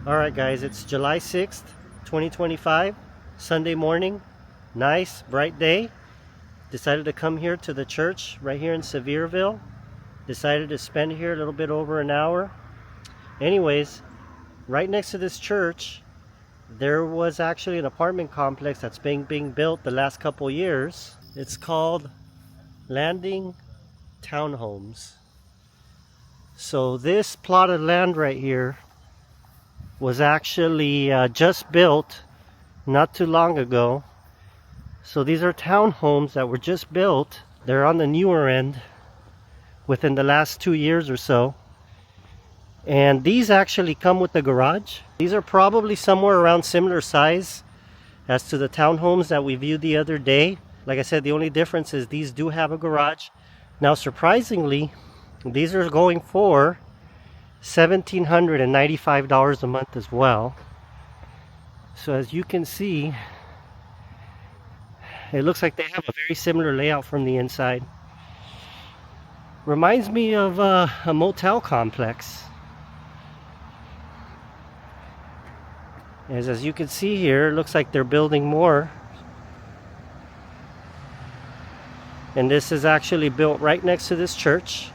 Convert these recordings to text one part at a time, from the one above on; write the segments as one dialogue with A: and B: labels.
A: Alright guys, it's July 6th, 2025, Sunday morning. Nice, bright day. Decided to come here to the church right here in Sevierville. Decided to spend here a little bit over an hour. Anyways, right next to this church, there was actually an apartment complex that's being built the last couple years. It's called Landing Townhomes. So this plot of land right here was actually just built not too long ago. So these are townhomes that were just built. They're on the newer end within the last 2 years or so. And these actually come with a garage. These are probably somewhere around similar size as to the townhomes that we viewed the other day. Like I said, the only difference is these do have a garage. Now surprisingly, these are going for $1,795 a month as well. So as you can see, it looks like they have a very similar layout from the inside. Reminds me of a motel complex. As you can see here, it looks like they're building more. And this is actually built right next to this church.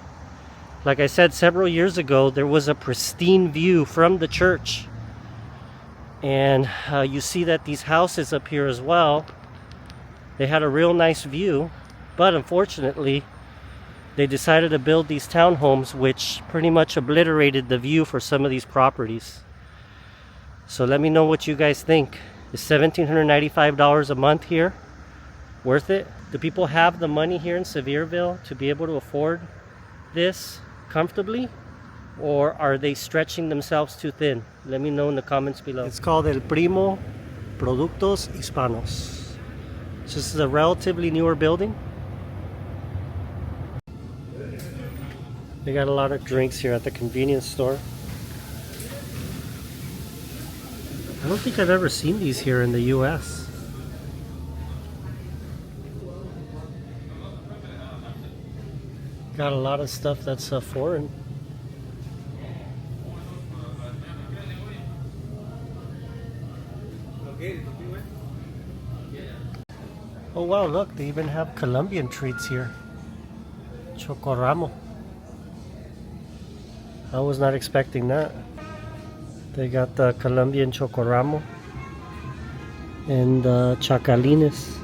A: Like I said, several years ago, there was a pristine view from the church. And you see that these houses up here as well, they had a real nice view. But unfortunately, they decided to build these townhomes, which pretty much obliterated the view for some of these properties. So let me know what you guys think. Is $1,795 a month here worth it? Do people have the money here in Sevierville to be able to afford this comfortably, or are they stretching themselves too thin? Let me know in the comments below. It's called El Primo Productos Hispanos. This is a relatively newer building. They got a lot of drinks here at the convenience store. I don't think I've ever seen these here in the US. Got a lot of stuff that's foreign. Oh wow, look, they even have Colombian treats here. Chocoramo. I was not expecting that. They got the Colombian Chocoramo and Chacalines.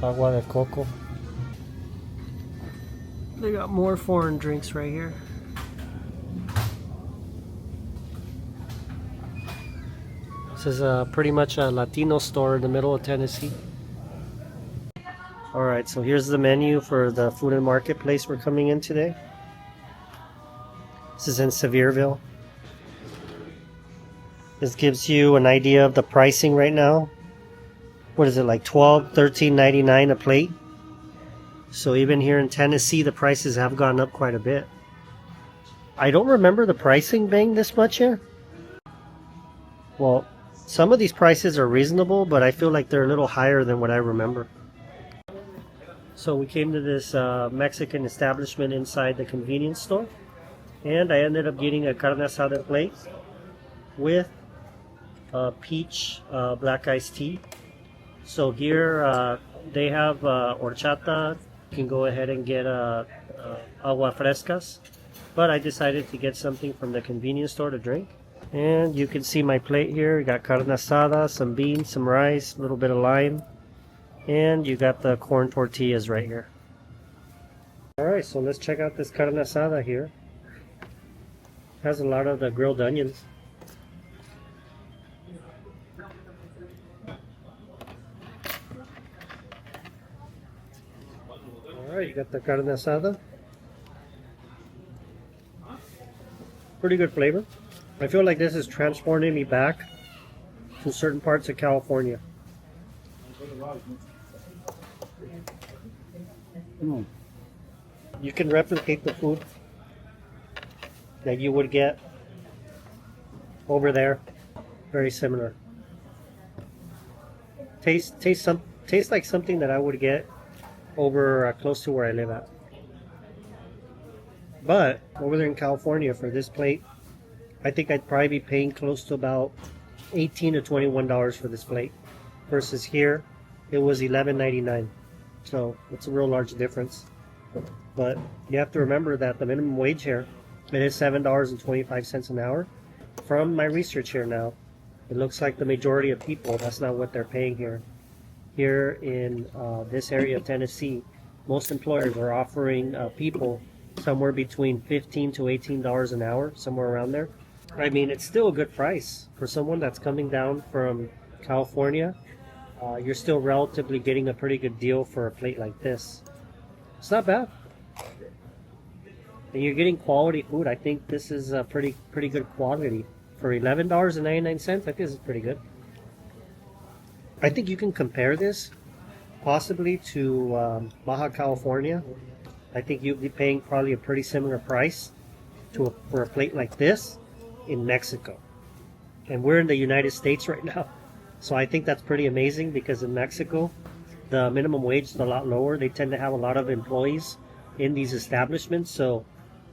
A: Agua de coco. They got more foreign drinks right here. This is pretty much a Latino store in the middle of Tennessee. Alright, so here's the menu for the food and marketplace we're coming in today. This is in Sevierville. This gives you an idea of the pricing right now. What is it, like $13.99 a plate? So even here in Tennessee, the prices have gone up quite a bit. I don't remember the pricing being this much here. Well, some of these prices are reasonable, but I feel like they're a little higher than what I remember. So we came to this Mexican establishment inside the convenience store, and I ended up getting a carne asada plate with peach black iced tea. So here they have horchata. You can go ahead and get agua frescas, but I decided to get something from the convenience store to drink. And you can see my plate here. You got carne asada, some beans, some rice, a little bit of lime, and you got the corn tortillas right here. Alright, so let's check out this carne asada here. It has a lot of the grilled onions. Alright, you got the carne asada. Pretty good flavor. I feel like this is transporting me back to certain parts of California. You can replicate the food that you would get over there. Very similar. Tastes like something that I would get over close to where I live at. But over there in California for this plate, I think I'd probably be paying close to about $18 to $21 for this plate. Versus here, it was $11.99. So it's a real large difference. But you have to remember that the minimum wage here, it is $7.25 an hour. From my research here now, it looks like the majority of people, that's not what they're paying here. Here in this area of Tennessee, most employers are offering people somewhere between $15 to $18 an hour, somewhere around there. I mean, it's still a good price for someone that's coming down from California. You're still relatively getting a pretty good deal for a plate like this. It's not bad. And you're getting quality food. I think this is a pretty good quality. For $11.99, I think this is pretty good. I think you can compare this possibly to Baja California. I think you'd be paying probably a pretty similar price for a plate like this in Mexico. And we're in the United States right now. So I think that's pretty amazing because in Mexico, the minimum wage is a lot lower. They tend to have a lot of employees in these establishments. So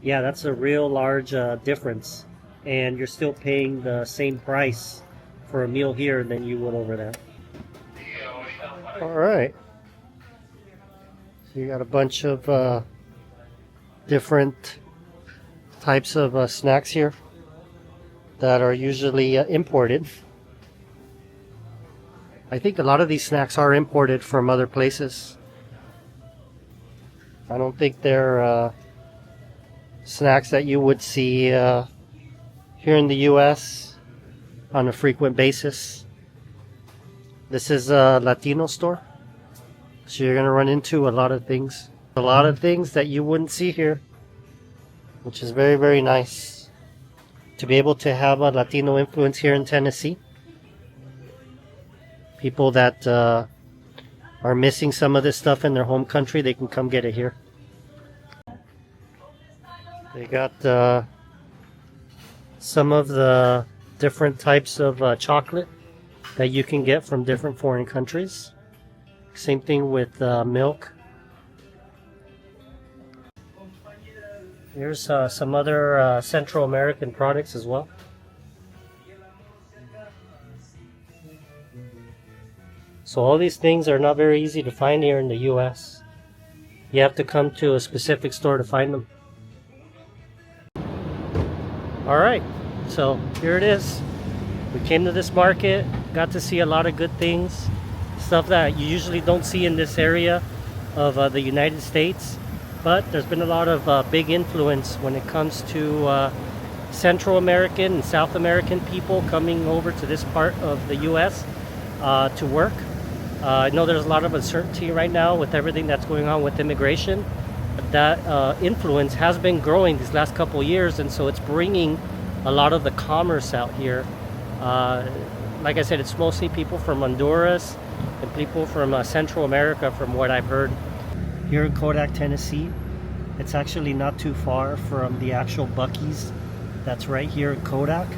A: yeah, that's a real large difference. And you're still paying the same price for a meal here than you would over there. All right. So you got a bunch of different types of snacks here that are usually imported. I think a lot of these snacks are imported from other places. I don't think they're snacks that you would see here in the US on a frequent basis. This is a Latino store, so you're gonna run into a lot of things that you wouldn't see here, which is very, very nice to be able to have a Latino influence here in Tennessee. People that are missing some of this stuff in their home country, they can come get it here. They got some of the different types of chocolate that you can get from different foreign countries. Same thing with milk. Here's some other Central American products as well. So all these things are not very easy to find here in the US. You have to come to a specific store to find them. Alright, so here it is. We came to this market, got to see a lot of good things. Stuff that you usually don't see in this area of the United States. But there's been a lot of big influence when it comes to Central American and South American people coming over to this part of the US to work. I know there's a lot of uncertainty right now with everything that's going on with immigration. That influence has been growing these last couple of years, and so it's bringing a lot of the commerce out here. Like I said, it's mostly people from Honduras and people from Central America, from what I've heard. Here in Kodak, Tennessee, it's actually not too far from the actual Buc-ee's that's right here in Kodak.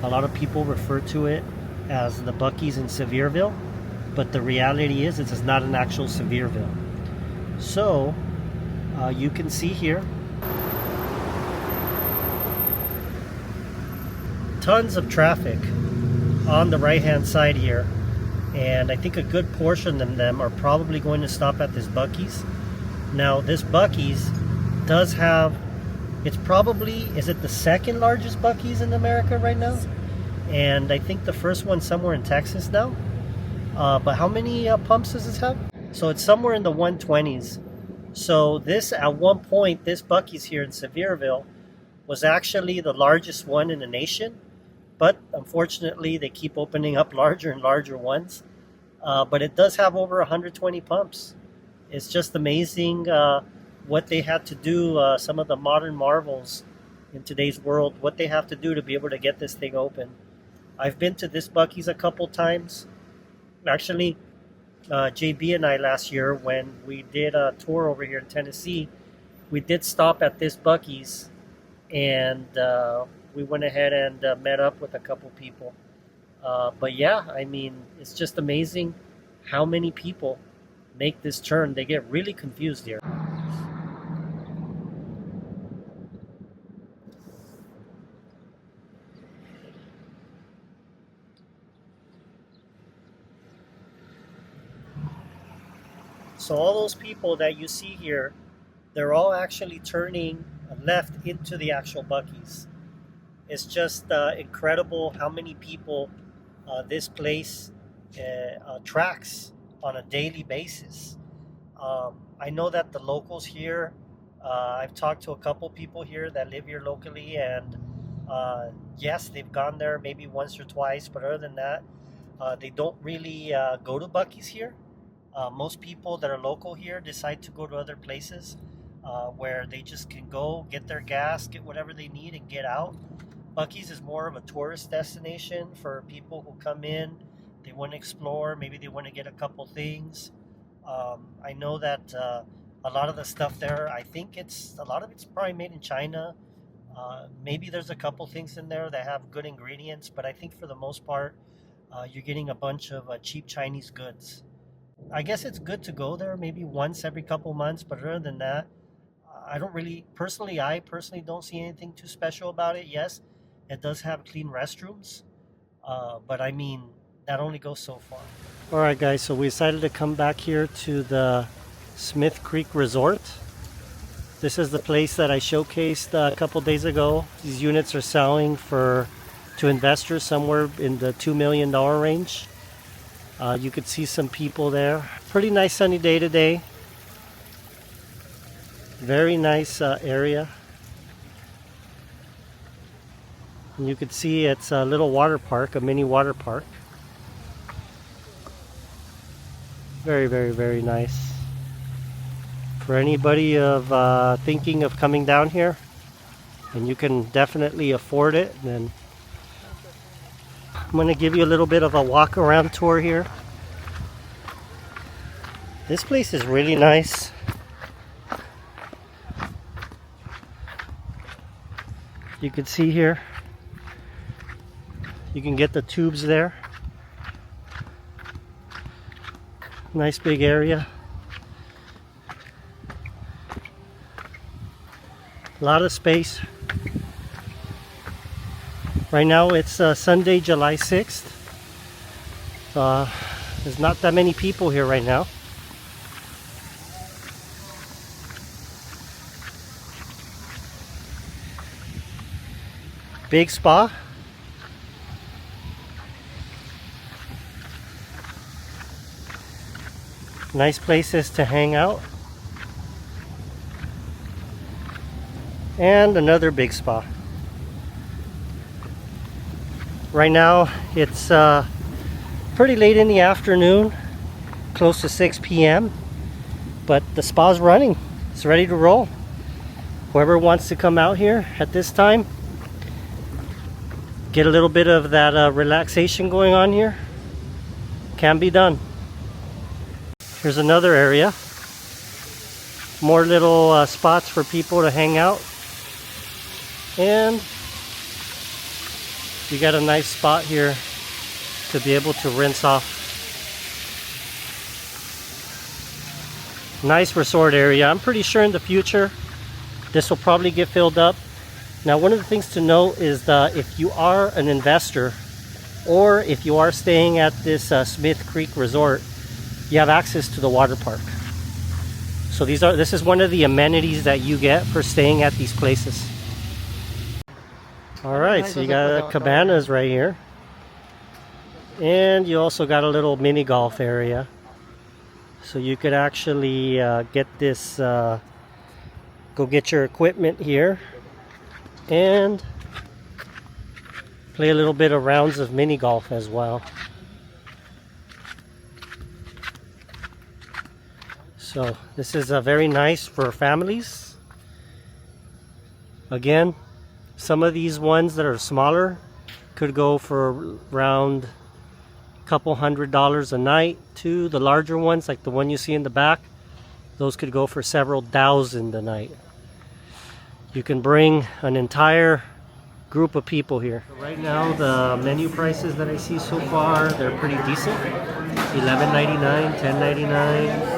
A: A lot of people refer to it as the Buc-ee's in Sevierville, but the reality is it's not an actual Sevierville. So you can see here tons of traffic on the right hand side here, and I think a good portion of them are probably going to stop at this Buc-ee's. Now this Buc-ee's does have, it's probably, is it the second largest Buc-ee's in America right now? And I think the first one's somewhere in Texas now. But how many pumps does this have? So it's somewhere in the 120s. So this, at one point, this Buc-ee's here in Sevierville was actually the largest one in the nation. But unfortunately, they keep opening up larger and larger ones. But it does have over 120 pumps. It's just amazing what they had to do, some of the modern marvels in today's world, what they have to do to be able to get this thing open. I've been to this Buc-ee's a couple times. Actually, JB and I last year, when we did a tour over here in Tennessee, we did stop at this Buc-ee's, and we went ahead and met up with a couple people. But yeah, I mean, it's just amazing how many people make this turn. They get really confused here. So all those people that you see here, they're all actually turning left into the actual Buc-ee's. It's just incredible how many people this place attracts on a daily basis. I know that the locals here, I've talked to a couple people here that live here locally, and yes, they've gone there maybe once or twice, but other than that, they don't really go to Buc-ee's here. Most people that are local here decide to go to other places where they just can go, get their gas, get whatever they need, and get out. Buc-ee's is more of a tourist destination for people who come in, they want to explore, maybe they want to get a couple things. I know that a lot of the stuff there, I think a lot of it's probably made in China. Maybe there's a couple things in there that have good ingredients, but I think for the most part, you're getting a bunch of cheap Chinese goods. I guess it's good to go there maybe once every couple months, but other than that, I personally don't see anything too special about it. Yes, it does have clean restrooms, but I mean, that only goes so far. All right, guys, so we decided to come back here to the Smith Creek Resort. This is the place that I showcased a couple days ago. These units are selling to investors somewhere in the $2 million range. You could see some people there. Pretty nice sunny day today. Very nice area. And you could see it's a little water park, a mini water park. Very, very, very nice. For anybody of thinking of coming down here, and you can definitely afford it, then I'm going to give you a little bit of a walk around tour here. This place is really nice. You can see here, you can get the tubes there. Nice big area. A lot of space. Right now it's Sunday, July 6th. There's not that many people here right now. Big spa. Nice places to hang out. And another big spa. Right now it's pretty late in the afternoon, close to 6 p.m. but the spa's running. It's ready to roll. Whoever wants to come out here at this time, get a little bit of that relaxation going on here, can be done. Here's another area. More little spots for people to hang out. And you got a nice spot here to be able to rinse off. Nice resort area. I'm pretty sure in the future this will probably get filled up. Now, one of the things to note is that if you are an investor or if you are staying at this Smith Creek Resort, you have access to the water park. So this is one of the amenities that you get for staying at these places. All right, so you got cabanas right here. And you also got a little mini golf area. So you could actually get this, go get your equipment here and play a little bit of rounds of mini golf as well. So this is very nice for families. Again, some of these ones that are smaller could go for around a couple $100s a night, to the larger ones like the one you see in the back, those could go for several thousand a night. You can bring an entire group of people here. Right now the menu prices that I see so far, they're pretty decent. $11.99, $10.99.